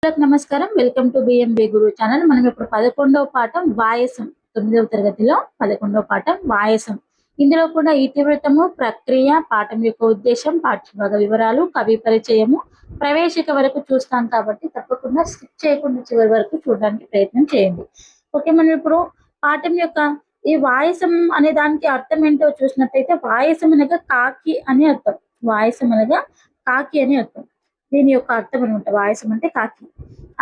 నమస్కారం. Welcome to BMB Guru channel. మనం ఇప్పుడు 11వ పాఠం వాయసం 9వ తరగతిలో 11వ పాఠం వాయసం. ఇందులో కూడా ఇతివృత్తము, ప్రక్రియ, పాఠం యొక్క ఉద్దేశం, పాఠ్యభాగ వివరాలు, కవి పరిచయము, ప్రవేశిక వరకు చూస్తాం కాబట్టి తప్పకుండా స్కిప్ చేయకుండా చివరి వరకు చూడడానికి ప్రయత్నం చేయండి. ఓకే, మనం ఇప్పుడు పాఠం యొక్క ఈ వాయసం అనే దానికి అర్థం ఏంటో చూసినట్టయితే వాయసం అనగా కాకి అని అర్థం. వాయసం అనగా కాకి అని అర్థం. దీని యొక్క అర్థం అనమాట. వాయసం అంటే కాకి.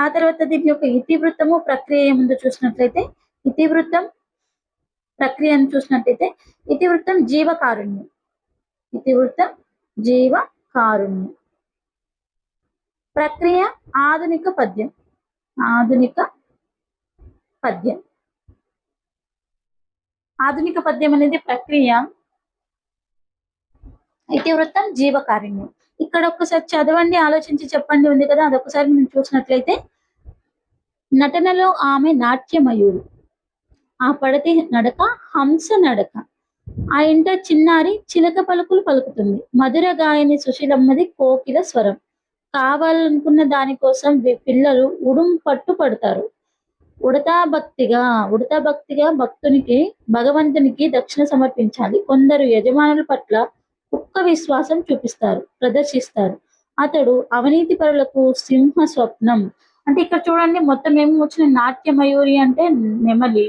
ఆ తర్వాత దీని యొక్క ఇతివృత్తము, ప్రక్రియ ఏముందో చూసినట్లయితే ఇతివృత్తం, ప్రక్రియను చూసినట్టయితే ఇతివృత్తం జీవకారుణ్యం. ఇతివృత్తం జీవకారుణ్యం. ప్రక్రియ ఆధునిక పద్యం. ఆధునిక పద్యం. ఆధునిక పద్యం అనేది ప్రక్రియ, ఇతివృత్తం జీవకారుణ్యం. ఇక్కడ ఒక్కసారి చదవండి, ఆలోచించి చెప్పండి ఉంది కదా, అదొకసారి మనం చూసినట్లయితే నటనలో ఆమె నాట్యమయూరి, ఆ పడతి నడక హంస నడక, ఆ ఇంట చిన్నారి చిలక పలుకులు పలుకుతుంది, మధుర గాయని సుశీలమ్మది కోకిల స్వరం, కావాలనుకున్న దానికోసం పిల్లలు ఉడుం పట్టు పడతారు, ఉడతా భక్తిగా భక్తునికి భగవంతునికి దక్షిణ సమర్పించాలి, కొందరు యజమానుల పట్ల కుక్క విశ్వాసం చూపిస్తారు, ప్రదర్శిస్తారు, అతడు అవినీతి పరులకు సింహ స్వప్నం. అంటే ఇక్కడ చూడండి, మొత్తం ఏమి వచ్చిన నాట్య మయూరి అంటే నెమలి,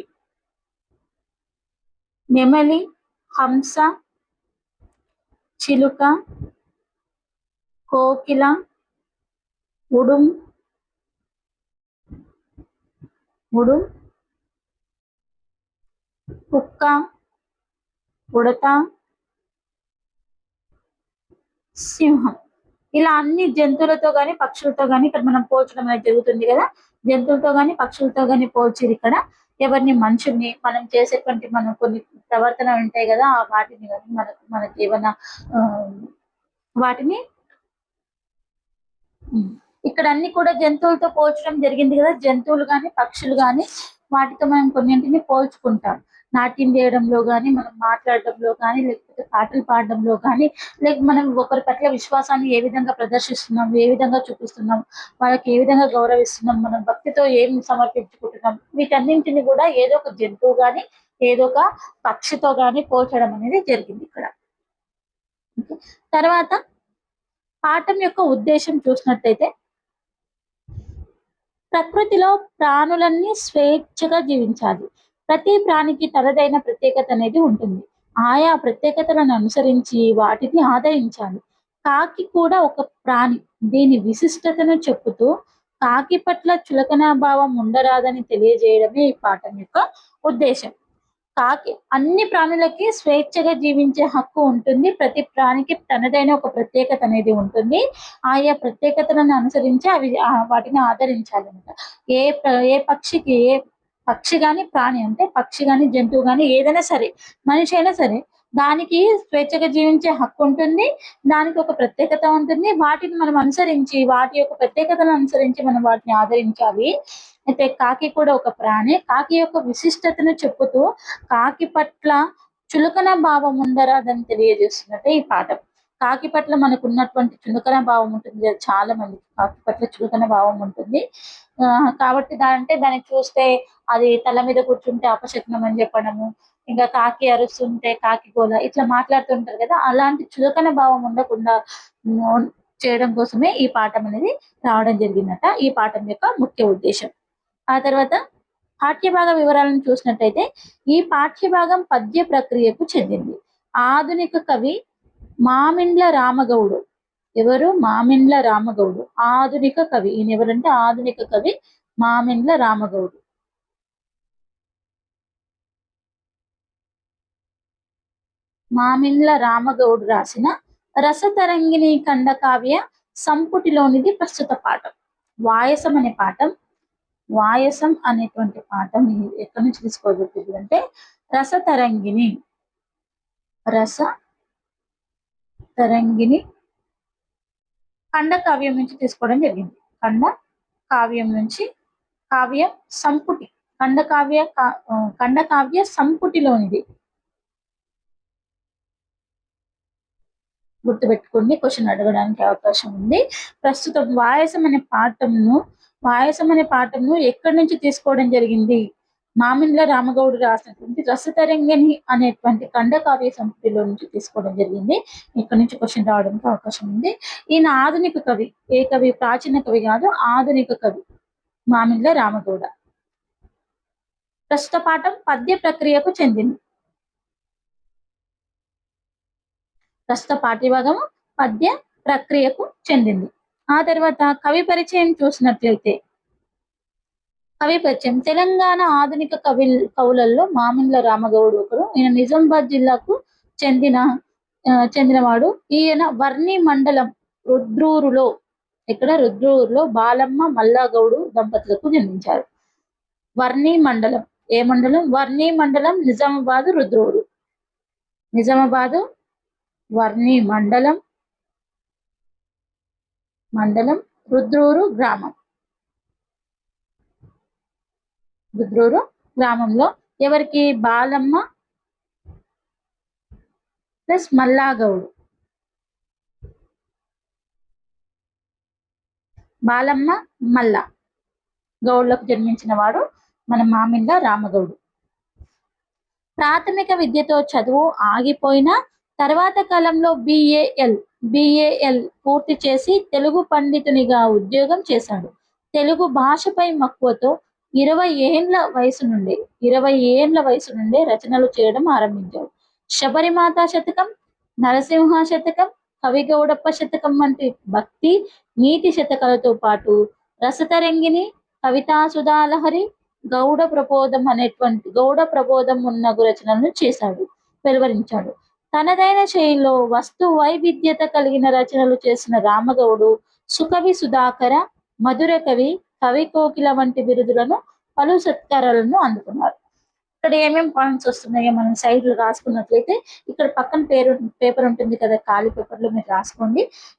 నెమలి, హంస, చిలుక, కోకిల, ఉడుం, కుక్క, ఉడత, సింహం. ఇలా అన్ని జంతువులతో గాని పక్షులతో గాని ఇక్కడ మనం పోల్చడం అనేది జరుగుతుంది కదా. జంతువులతో గాని పక్షులతో గాని పోల్చిరు ఇక్కడ. ఎవరిని, మనుషుల్ని, మనం చేసేటువంటి మనం కొన్ని ప్రవర్తనలు ఉంటాయి కదా, ఆ వాటిని కానీ మనకి ఏమైనా వాటిని ఇక్కడ అన్ని కూడా జంతువులతో పోల్చడం జరిగింది కదా. జంతువులు గాని పక్షులు గాని వాటితో మనం కొన్నింటిని పోల్చుకుంటాం. నాట్యం చేయడంలో కానీ, మనం మాట్లాడడంలో కానీ, లేకపోతే పాటలు పాడడంలో కానీ, లేక మనం ఒకరి పట్ల విశ్వాసాన్ని ఏ విధంగా ప్రదర్శిస్తున్నాం, ఏ విధంగా చూపిస్తున్నాం, వాళ్ళకి ఏ విధంగా గౌరవిస్తున్నాం, మనం భక్తితో ఏం సమర్పించుకుంటున్నాం, వీటన్నింటిని కూడా ఏదో ఒక జంతువు కానీ ఏదో ఒక పక్షితో కానీ పోల్చడం అనేది జరిగింది ఇక్కడ. తర్వాత పాఠం యొక్క ఉద్దేశం చూసినట్టయితే ప్రకృతిలో ప్రాణులన్నీ స్వేచ్ఛగా జీవించాలి. ప్రతి ప్రాణికి తనదైన ప్రత్యేకత అనేది ఉంటుంది. ఆయా ప్రత్యేకతలను అనుసరించి వాటిని ఆదరించాలి. కాకి కూడా ఒక ప్రాణి. దీని విశిష్టతను చెప్పుతూ కాకి పట్ల చులకన భావం ఉండరాదని తెలియజేయడమే ఈ పాఠం యొక్క ఉద్దేశం. కాకి అన్ని ప్రాణులకి స్వేచ్ఛగా జీవించే హక్కు ఉంటుంది. ప్రతి ప్రాణికి తనదైన ఒక ప్రత్యేకత అనేది ఉంటుంది. ఆయా ప్రత్యేకతలను అనుసరించి అవి వాటిని ఆదరించాలన్నమాట. ఏ పక్షికి, ఏ పక్షి గాని ప్రాణి అంటే పక్షి గాని జంతువు గాని ఏదైనా సరే, మనిషి అయినా సరే, దానికి స్వేచ్ఛగా జీవించే హక్కు ఉంటుంది. దానికి ఒక ప్రత్యేకత ఉంటుంది. వాటిని మనం అనుసరించి, వాటి యొక్క ప్రత్యేకతను అనుసరించి మనం వాటిని ఆదరించాలి. అయితే కాకి కూడా ఒక ప్రాణి. కాకి యొక్క విశిష్టతను చెప్పుతూ కాకి పట్ల చులకన భావం ఉండరాదని తెలియజేస్తున్నట్టే ఈ పాఠం. కాకి పట్ల మనకు ఉన్నటువంటి చులకన భావం ఉంటుంది కదా, చాలా మందికి కాకి పట్ల చులకన భావం ఉంటుంది. కాబట్టి దాన్ని చూస్తే అది తల మీద కూర్చుంటే అపశకునం అని చెప్పడము, ఇంకా కాకి అరుస్తుంటే కాకి గోల ఇట్లా మాట్లాడుతుంటారు కదా, అలాంటి చులకన భావం ఉండకుండా చేయడం కోసమే ఈ పాఠం అనేది రావడం జరిగిందట. ఈ పాఠం యొక్క ముఖ్య ఉద్దేశం. ఆ తర్వాత పాఠ్యభాగ వివరాలను చూసినట్టయితే ఈ పాఠ్యభాగం పద్య ప్రక్రియకు చెందింది. ఆధునిక కవి మామిండ్ల రామగౌడు. ఎవరు? మామిండ్ల రామగౌడు ఆధునిక కవి. ఈయన ఎవరంటే ఆధునిక కవి మామిండ్ల రామగౌడు. మామిండ్ల రామగౌడు రాసిన రసతరంగిణి ఖండకావ్య సంపుటిలోనిది ప్రస్తుత పాఠం. వాయసం అనే పాఠం. వాయసం అనేటువంటి పాఠం ఎక్కడి నుంచి తీసుకోబడుతుంది అంటే రసతరంగిణి ఖండ కావ్యం నుంచి తీసుకోవడం జరిగింది. ఖండ కావ్యం నుంచి కావ్యం సంపుటి, ఖండకావ్య సంపుటిలోనిది. గుర్తుపెట్టుకోండి, క్వశ్చన్ అడగడానికి అవకాశం ఉంది. ప్రస్తుతం వాయసం అనే పాఠంను పాయసం అనే పాఠంను ఎక్కడి నుంచి తీసుకోవడం జరిగింది? మామిండ్ల రామగౌడ్ రాసినటువంటి రసతరంగిణి అనేటువంటి ఖండకావ్య సంపుటిలో నుంచి తీసుకోవడం జరిగింది. ఇక్కడ నుంచి క్వశ్చన్ రావడానికి అవకాశం ఉంది. ఈయన ఆధునిక కవి. ఏ కవి? ప్రాచీన కవి కాదు, ఆధునిక కవి మామిండ్ల రామగౌడ. ప్రస్తుత పాఠం పద్య ప్రక్రియకు చెందింది. ప్రస్తుత పాఠ్యభాగము పద్య ప్రక్రియకు చెందింది. ఆ తర్వాత కవి పరిచయం చూసినట్లయితే, కవి పరిచయం తెలంగాణ ఆధునిక కవులలో మామిండ్ల రామగౌడ్ ఒకరు. ఈయన నిజామాబాద్ జిల్లాకు చెందినవాడు. ఈయన వర్ణి మండలం రుద్రూరులో రుద్రూరులో బాలమ్మ మల్లాగౌడు దంపతులకు జన్మించారు. వర్ణి మండలం. ఏ మండలం? వర్ణి మండలం, నిజామాబాద్ రుద్రూరు. నిజామాబాదు వర్ణి మండలం రుద్రూరు గ్రామం. రుద్రూరు గ్రామంలో ఎవరికి? బాలమ్మ ప్లస్ మల్లాగౌడు. బాలమ్మ మల్లా గౌడ్లకు జన్మించిన వాడు మన మామిండ్ల రామగౌడు. ప్రాథమిక విద్యతో చదువు ఆగిపోయిన తర్వాత కాలంలో బిఏఎల్ పూర్తి చేసి తెలుగు పండితునిగా ఉద్యోగం చేశాడు. తెలుగు భాషపై మక్కువతో 20 ఏండ్ల వయసు నుండే రచనలు చేయడం ఆరంభించాడు. శబరిమాత శతకం, నరసింహ శతకం, కవిగౌడప్ప శతకం వంటి భక్తి నీతి శతకాలతో పాటు రసతరంగిణి, కవితా సుధాలహరి, గౌడ ప్రబోధం మున్నగు రచనలను వెలువరించాడు. తనదైన శైలిలో వస్తు వైవిధ్యత కలిగిన రచనలు చేసిన రామగౌడు సుకవి సుధాకర, మధుర కవి, కవి కోకిల వంటి బిరుదులను, పలు సత్కారాలను అందుకున్నారు. ఇక్కడ ఏమేమి పాయింట్స్ వస్తున్నాయో మనం సైడ్లు రాసుకున్నట్లయితే, ఇక్కడ పక్కన పేపర్ ఉంటుంది కదా, ఖాళీ పేపర్లో మీరు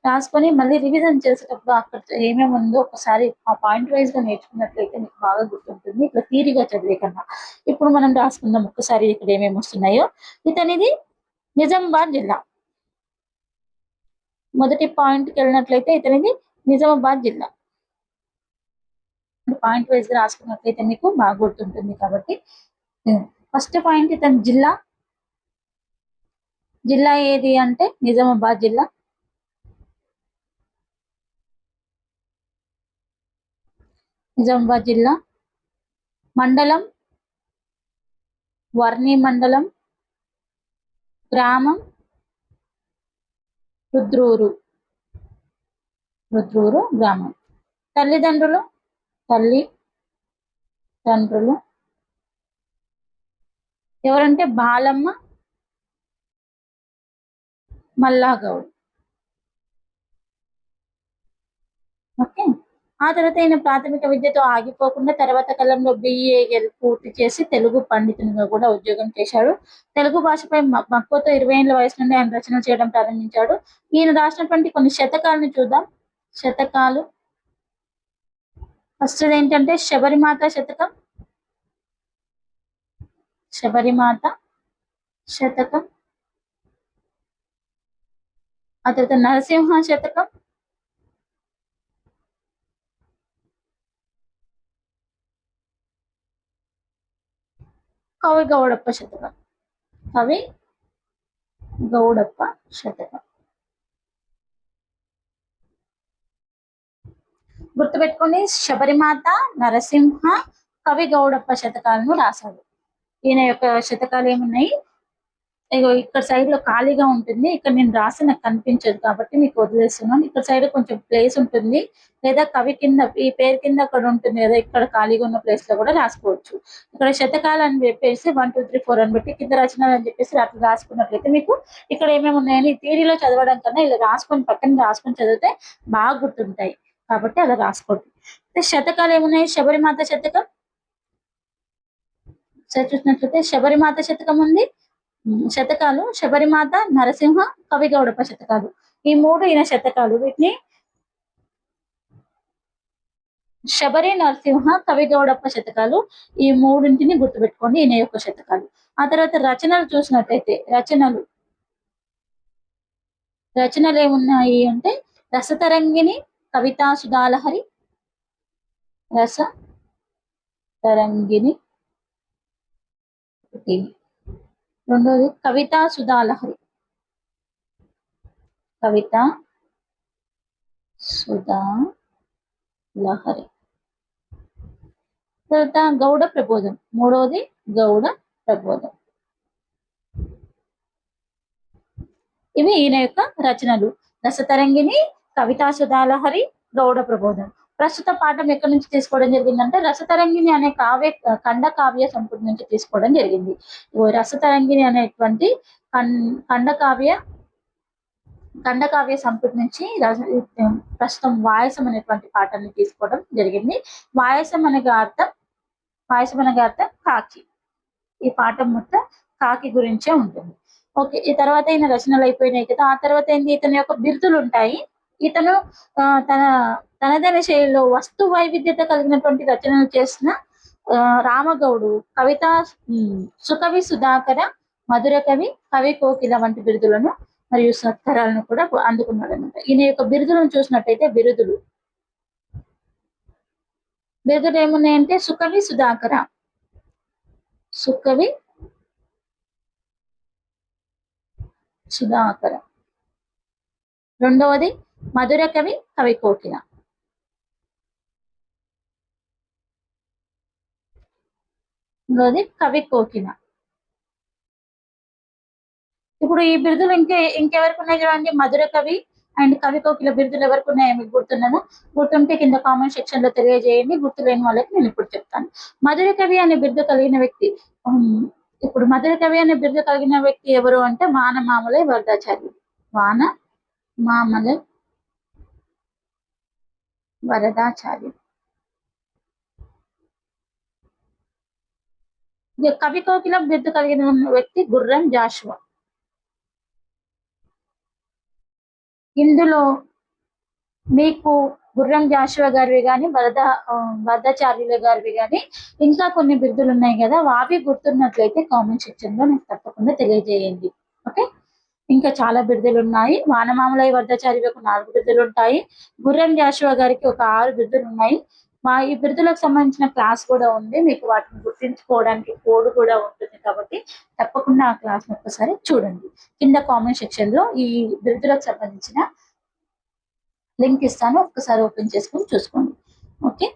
రాసుకొని మళ్ళీ రివిజన్ చేసేటప్పుడు అక్కడ ఏమేమి ఉందో ఒకసారి ఆ పాయింట్ వైజ్ గా నేర్చుకున్నట్లయితే మీకు బాగా గుర్తుంటుంది, ఇట్లా థీరీగా చదివే కన్నా. ఇప్పుడు మనం రాసుకుందాం ఒక్కసారి ఇక్కడ ఏమేమి వస్తున్నాయో. ఇతనిది నిజామాబాద్ జిల్లా. మొదటి పాయింట్కి వెళ్ళినట్లయితే ఇతనిది నిజామాబాద్ జిల్లా. పాయింట్ వైజ్ గా రాసుకున్నట్లయితే మీకు బాగా గుర్తుంటుంది కాబట్టి, ఫస్ట్ పాయింట్ ఇతని జిల్లా ఏది అంటే నిజామాబాద్ జిల్లా. నిజామాబాద్ జిల్లా. మండలం వర్ణి మండలం, గ్రామం రుద్రూరు గ్రామం. తల్లిదండ్రులు ఎవరంటే బాలమ్మ మల్లాగౌడ్. ఓకే. ఆ తర్వాత ఆయన ప్రాథమిక విద్యతో ఆగిపోకుండా తర్వాత కాలంలో బిఏఎల్ పూర్తి చేసి తెలుగు పండితునిగా కూడా ఉద్యోగం చేశాడు. తెలుగు భాషపై మక్కువతో 20 ఏళ్ల వయసు నుండి ఆయన రచన చేయడం ప్రారంభించాడు. ఈయన రాసినటువంటి కొన్ని శతకాలను చూద్దాం. శతకాలు ఫస్ట్ ఏంటంటే శబరిమాత శతకం, ఆ తర్వాత నరసింహ శతకం, కవిగౌడప్ప శతకం. గుర్తుపెట్టుకొని శబరిమాత, నరసింహ, కవిగౌడప్ప శతకాలను రాశాడు. ఈయన యొక్క శతకాలు ఏమున్నాయి? ఇక్కడ సైడ్ లో ఖాళీగా ఉంటుంది, ఇక్కడ నేను రాసి నాకు కనిపించదు కాబట్టి మీకు వదిలేస్తున్నాను. ఇక్కడ సైడ్ కొంచెం ప్లేస్ ఉంటుంది, లేదా కవి కింద ఈ పేరు కింద అక్కడ ఉంటుంది కదా, ఇక్కడ ఖాళీగా ఉన్న ప్లేస్ లో కూడా రాసుకోవచ్చు. ఇక్కడ శతకాలు అని చెప్పేసి 1 2 3 4 అని పెట్టి కింద రచనలు అని చెప్పేసి అట్లా రాసుకున్నట్లయితే మీకు ఇక్కడ ఏమేమి ఉన్నాయని థియరీలో చదవడం కన్నా ఇలా పక్కన రాసుకొని చదివితే బాగా గుర్తుంటాయి కాబట్టి అలా రాసుకోండి. శతకాలు ఏమున్నాయి? శబరిమాత శతకం చూసినట్లయితే శబరిమాత శతకం ఉంది. శతకాలు శబరిమాత, నరసింహ, కవిగౌడప్ప శతకాలు, ఈ 3 ఈయన శతకాలు. వీటిని శబరి, నరసింహ, కవిగౌడప్ప శతకాలు, ఈ 3ంటిని గుర్తుపెట్టుకోండి ఈయన యొక్క శతకాలు. ఆ తర్వాత రచనలు చూసినట్లయితే రచనలు ఏమున్నాయి అంటే రసతరంగిణి, కవితా సుధాలహరి, రస తరంగిణి ఒకటి. రెండోది కవితా సుధాలహరి. కవిత సుధా లహరి. తర్వాత గౌడ ప్రబోధం. మూడవది గౌడ ప్రబోధం. ఇవి ఈయన యొక్క రచనలు. రసతరంగిణి, కవితా సుధాలహరి, గౌడ ప్రబోధం. ప్రస్తుత పాఠం ఎక్కడి నుంచి తీసుకోవడం జరిగిందంటే రసతరంగిణి అనే ఖండ కావ్య సంపుటి నుంచి తీసుకోవడం జరిగింది. రసతరంగిణి అనేటువంటి ఖండకావ్య సంపుటి నుంచి ప్రస్తుతం వాయసం అనేటువంటి పాఠాన్ని తీసుకోవడం జరిగింది. వాయసం అనగా అర్థం కాకి. ఈ పాఠం మొత్తం కాకి గురించే ఉంటుంది. ఓకే, ఈ తర్వాత ఈయన రచనలు అయిపోయినాయి కదా. ఆ తర్వాత ఏంటి, ఇతని యొక్క బిరుదులు ఉంటాయి. ఇతను తనదైన శైలిలో వస్తు వైవిధ్యత కలిగినటువంటి రచనలు చేసిన రామగౌడు సుకవి సుధాకర, మధుర కవి, కవి కోకిల వంటి బిరుదులను మరియు సత్కారాలను కూడా అందుకున్నాడు అనమాట. ఈయన యొక్క బిరుదులను చూసినట్టయితే బిరుదులు ఏమున్నాయంటే సుకవి సుధాకర, రెండవది మధుర కవి, కవి కోకిల. కవి కోకిల. ఇప్పుడు ఈ బిరుదులు ఇంకెవరికి ఉన్నాయి చూడండి. మధుర కవి అండ్ కవి కోకిల బిరుదులు ఎవరికి ఉన్నాయో మీకు గుర్తుంటే కింద కామెంట్ సెక్షన్ లో తెలియజేయండి. గుర్తులేని వాళ్ళకి నేను ఇప్పుడు చెప్తాను. మధుర కవి అనే బిరుదు కలిగిన వ్యక్తి ఎవరు అంటే వానమామలై వరదాచార్యులు. వానమామలై వరదాచార్యులు. కవి కోకిల బిరుదు కలిగిన వ్యక్తి గుర్రం జాషువా. ఇందులో మీకు గుర్రం జాషువా గారివి కానీ వరదాచార్యుల గారివి కానీ ఇంకా కొన్ని బిరుదులు ఉన్నాయి కదా, అవి గుర్తున్నట్లయితే కామెంట్ సెక్షన్ లో నాకు తప్పకుండా తెలియజేయండి. ఓకే, ఇంకా చాలా బిరుదులు ఉన్నాయి. వానమామలై వరదాచార్యులకు 4 బిరుదులు ఉంటాయి. గుర్రం జాషువా గారికి ఒక 6 బిరుదులు ఉన్నాయి. ఈ బిరుదులకు సంబంధించిన క్లాస్ కూడా ఉంది. మీకు వాటిని గుర్తించుకోవడానికి కోడ్ కూడా ఉంటుంది కాబట్టి తప్పకుండా ఆ క్లాస్ ఒక్కసారి చూడండి. కింద కామెంట్ సెక్షన్ లో ఈ బిరుదులకు సంబంధించిన లింక్ ఇస్తాను, ఒక్కసారి ఓపెన్ చేసుకొని చూసుకోండి. ఓకే,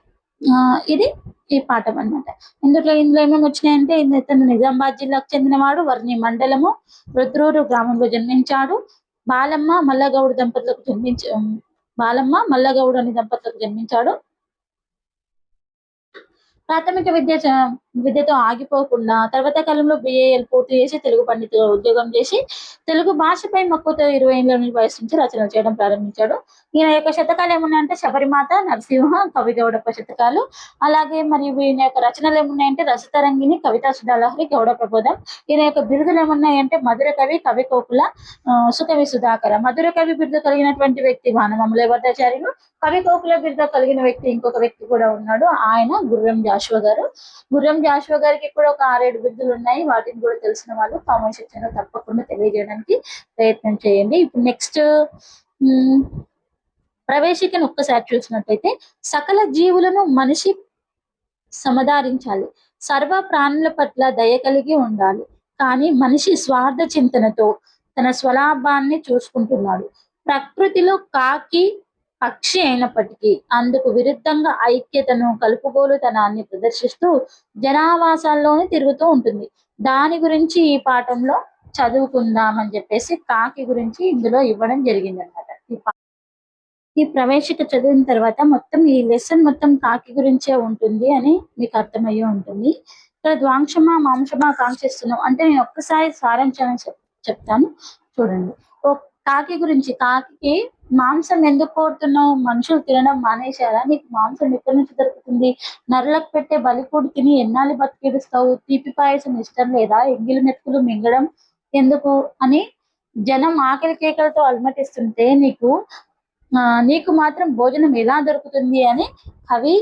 ఇది ఈ పాఠం అనమాట. ఇందులో ఏమేమి వచ్చినాయంటే ఇతను నిజామాబాద్ జిల్లాకు చెందినవాడు. వర్ణి మండలము రుద్రూరు గ్రామంలో జన్మించాడు. బాలమ్మ మల్లగౌడ్ అనే దంపతులకు జన్మించాడు. ప్రాథమిక విద్యతో ఆగిపోకుండా తర్వాత కాలంలో బిఏఎల్ పూర్తి చేసి తెలుగు పండితుగా ఉద్యోగం చేసి తెలుగు భాషపై మక్కువతో 20 ఏళ్ల వయసు నుంచి రచనలు చేయడం ప్రారంభించాడు. ఈయన యొక్క శతకాలు ఏమున్నాయంటే శబరిమాత, నరసింహ, కవిగౌడప్ప శతకాలు. అలాగే మరియు ఈయన యొక్క రచనలు ఏమున్నాయంటే రసతరంగిణి, కవితా సుధాలహరి, గౌడ ప్రబోధం. ఈయన యొక్క బిరుదులు ఏమున్నాయంటే మధుర కవి, కవి కోకుల, సుకవి సుధాకర. మధుర కవి బిరుదు కలిగినటువంటి వ్యక్తి వానమామలై వరదాచార్యులు. కవి కోకుల బిరుదు కలిగిన వ్యక్తి ఇంకొక వ్యక్తి కూడా ఉన్నాడు, ఆయన గుర్రం జాషువా గారు. గుర్రం జాషువా గారికి కూడా ఒక 6-7 బిరుదులు ఉన్నాయి. వాటిని కూడా తెలిసిన వాళ్ళు కామెంట్ సెక్షన్ లో తప్పకుండా తెలియజేయడానికి ప్రయత్నం చేయండి. ఇప్పుడు నెక్స్ట్ ప్రవేశికను ఒక్కసారి చూసినట్టయితే సకల జీవులను మనిషి సమధారించాలి. సర్వ ప్రాణుల పట్ల దయ కలిగి ఉండాలి. కానీ మనిషి స్వార్థ చింతనతో తన స్వలాభాన్ని చూసుకుంటున్నాడు. ప్రకృతిలో కాకి పక్షి అయినప్పటికీ అందుకు విరుద్ధంగా ఐక్యతను, కలుపుగోలుతనాన్ని ప్రదర్శిస్తూ జనావాసాల్లోనే తిరుగుతూ ఉంటుంది. దాని గురించి ఈ పాఠంలో చదువుకుందామని చెప్పేసి కాకి గురించి ఇందులో ఇవ్వడం జరిగింది అనమాట. ఈ ప్రవేశిక చదివిన తర్వాత మొత్తం ఈ లెసన్ మొత్తం కాకి గురించే ఉంటుంది అని మీకు అర్థమయ్యే ఉంటుంది. ఇక్కడ ద్వాంశమా మాంసమా కాంక్షిస్తున్నాం అంటే నేను ఒక్కసారి సారాంశాన్ని చెప్తాను చూడండి. కాకి గురించి, కాకి మాంసం ఎందుకు కోరుతున్నావు? మనుషులు తినడం మానేశారా? నీకు మాంసం ఎక్కడి నుంచి దొరుకుతుంది? నరులకు పెట్టే బలికూడు తిని ఎన్నాళ్ళు బతికిడుస్తావు? తీపి పాయసం ఇష్టం లేదా? ఎంగిలి మెతుకులు మింగడం ఎందుకు అని జనం ఆకలి కేకలతో అలమటిస్తుంటే నీకు మాత్రం భోజనం ఎలా దొరుకుతుంది అని కవి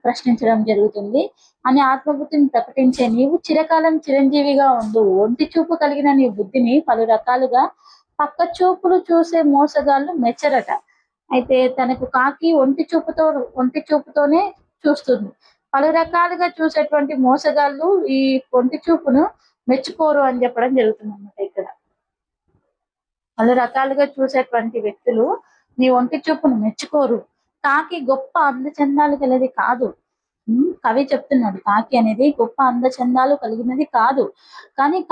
ప్రశ్నించడం జరుగుతుంది. అని ఆత్మబుద్ధిని ప్రకటించే నీవు చిరకాలం చిరంజీవిగా ఉండు. ఒంటి చూపు కలిగిన నీ బుద్ధిని పలు రకాలుగా పక్క చూపులు చూసే మోసగాళ్ళు మెచ్చరట. అయితే తనకు కాకి ఒంటి చూపుతోనే చూస్తుంది. పలు రకాలుగా చూసేటువంటి మోసగాళ్ళు ఈ ఒంటి చూపును మెచ్చుకోరు అని చెప్పడం జరుగుతుందన్నమాట ఇక్కడ. పలు రకాలుగా చూసేటువంటి వ్యక్తులు నీ ఒంటి చూపును మెచ్చుకోరు. కాకి గొప్ప అందచందాలు గలది కాదు. కవి చెప్తున్నాడు. కాకి అనేది గొప్ప అందచందాలు కలిగినది కాదు. కానీ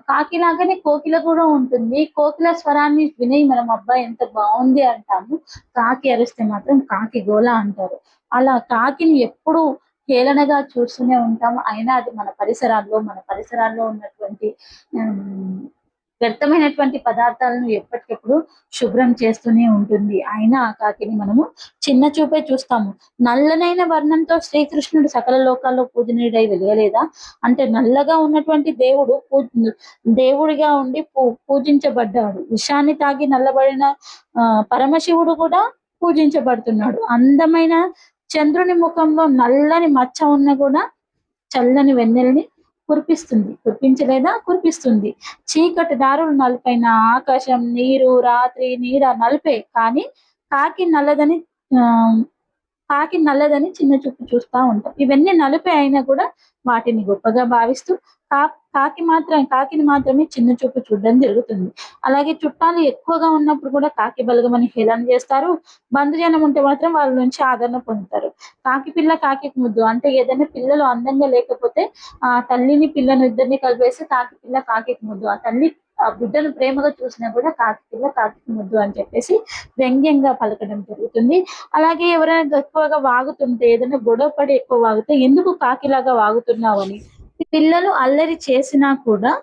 కాకిలాగానే కోకిల కూడా ఉంటుంది. కోకిల స్వరాన్ని విని మనం అబ్బా ఎంత బావుంది అంటాము. కాకి అరిస్తే మాత్రం కాకి గోల అంటారు. అలా కాకిని ఎప్పుడు హేళనగా చూస్తూనే ఉంటాము. అయినా అది మన పరిసరాల్లో ఉన్నటువంటి హ్మ్. వ్యర్థమైనటువంటి పదార్థాలను ఎప్పటికెప్పుడు శుభ్రం చేస్తూనే ఉంటుంది. అయినా ఆ కాకిని మనము చిన్న చూపే చూస్తాము. నల్లనైన వర్ణంతో శ్రీకృష్ణుడు సకల లోకాల్లో పూజనీయుడై వెలగలేదా? అంటే నల్లగా ఉన్నటువంటి దేవుడిగా ఉండి పూజించబడ్డాడు. విషాన్ని తాగి నల్లబడిన పరమశివుడు కూడా పూజించబడుతున్నాడు. అందమైన చంద్రుని ముఖంలో నల్లని మచ్చ ఉన్నా కూడా చల్లని వెన్నెలని కురిపించలేదా? కురిపిస్తుంది. చీకటి దారులు నలుపైన ఆకాశం, నీరు, రాత్రి, నీడ నలుపే. కానీ కాకి నల్లదని ఆహ్, కాకి నల్లదని చిన్న చూపు చూస్తా ఉంటాం. ఇవన్నీ నలుపే అయినా కూడా వాటిని గొప్పగా భావిస్తూ కా కాకిని మాత్రమే చిన్న చూపు చూడడం జరుగుతుంది. అలాగే చుట్టాలు ఎక్కువగా ఉన్నప్పుడు కూడా కాకి బలగమని హేళన చేస్తారు. బంధుజనం ఉంటే మాత్రం వాళ్ళ నుంచి ఆదరణ పొందుతారు. కాకి పిల్ల కాకికి ముద్దు. అంటే ఏదైనా పిల్లలు అందంగా లేకపోతే తల్లిని, పిల్లను ఇద్దరిని కలిపేసి కాకి పిల్ల కాకికి ముద్దు. ఆ తల్లి ఆ బిడ్డను ప్రేమగా చూసినా కూడా కాకి పిల్ల కాకికి ముద్దు అని చెప్పేసి వ్యంగ్యంగా పలకడం జరుగుతుంది. అలాగే ఎవరైనా ఎక్కువగా వాగుతుంటే, ఏదైనా గొడవ పడి ఎక్కువ వాగితే ఎందుకు కాకిలాగా వాగుతున్నావని, పిల్లలు అల్లరి చేసినా కూడా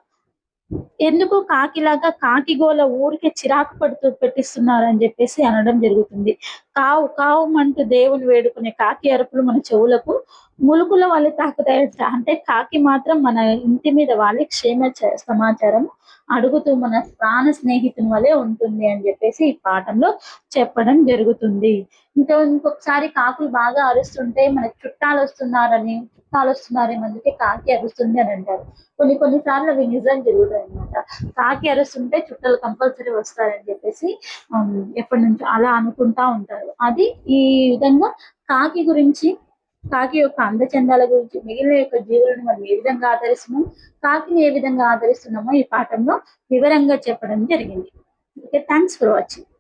ఎందుకు కాకిలాగా కాకి గోల ఊరికే చిరాకు పెట్టిస్తున్నారని చెప్పేసి అనడం జరుగుతుంది. కావు కావుమంటూ దేవుని వేడుకునే కాకి అరుపులు మన చెవులకు ములుకుల వలె తాకుతాయట. అంటే కాకి మాత్రం మన ఇంటి మీద వాలి సమాచారం అడుగుతూ మన ప్రాణ స్నేహితుని వలె ఉంటుంది అని చెప్పేసి ఈ పాఠంలో చెప్పడం జరుగుతుంది. ఇంకొకసారి కాకులు బాగా అరుస్తుంటే మనకు చుట్టాలొస్తున్నారేమో అందుకే కాకి అరుస్తుంది అని అంటారు. కొన్ని సార్లు అవి నిజం జరుగుతాయన్నమాట. కాకి అరుస్తుంటే చుట్టాలు కంపల్సరీ వస్తారని చెప్పేసి ఎప్పటినుంచో అలా అనుకుంటా ఉంటారు. అది ఈ విధంగా కాకి గురించి, కాకి యొక్క అందచందాల గురించి, మిగిలిన యొక్క జీవులను మనం ఏ విధంగా ఆదరిస్తున్నాం, కాకిని ఏ విధంగా ఆదరిస్తున్నామో ఈ పాఠంలో వివరంగా చెప్పడం జరిగింది. ఓకే. Thanks for watching.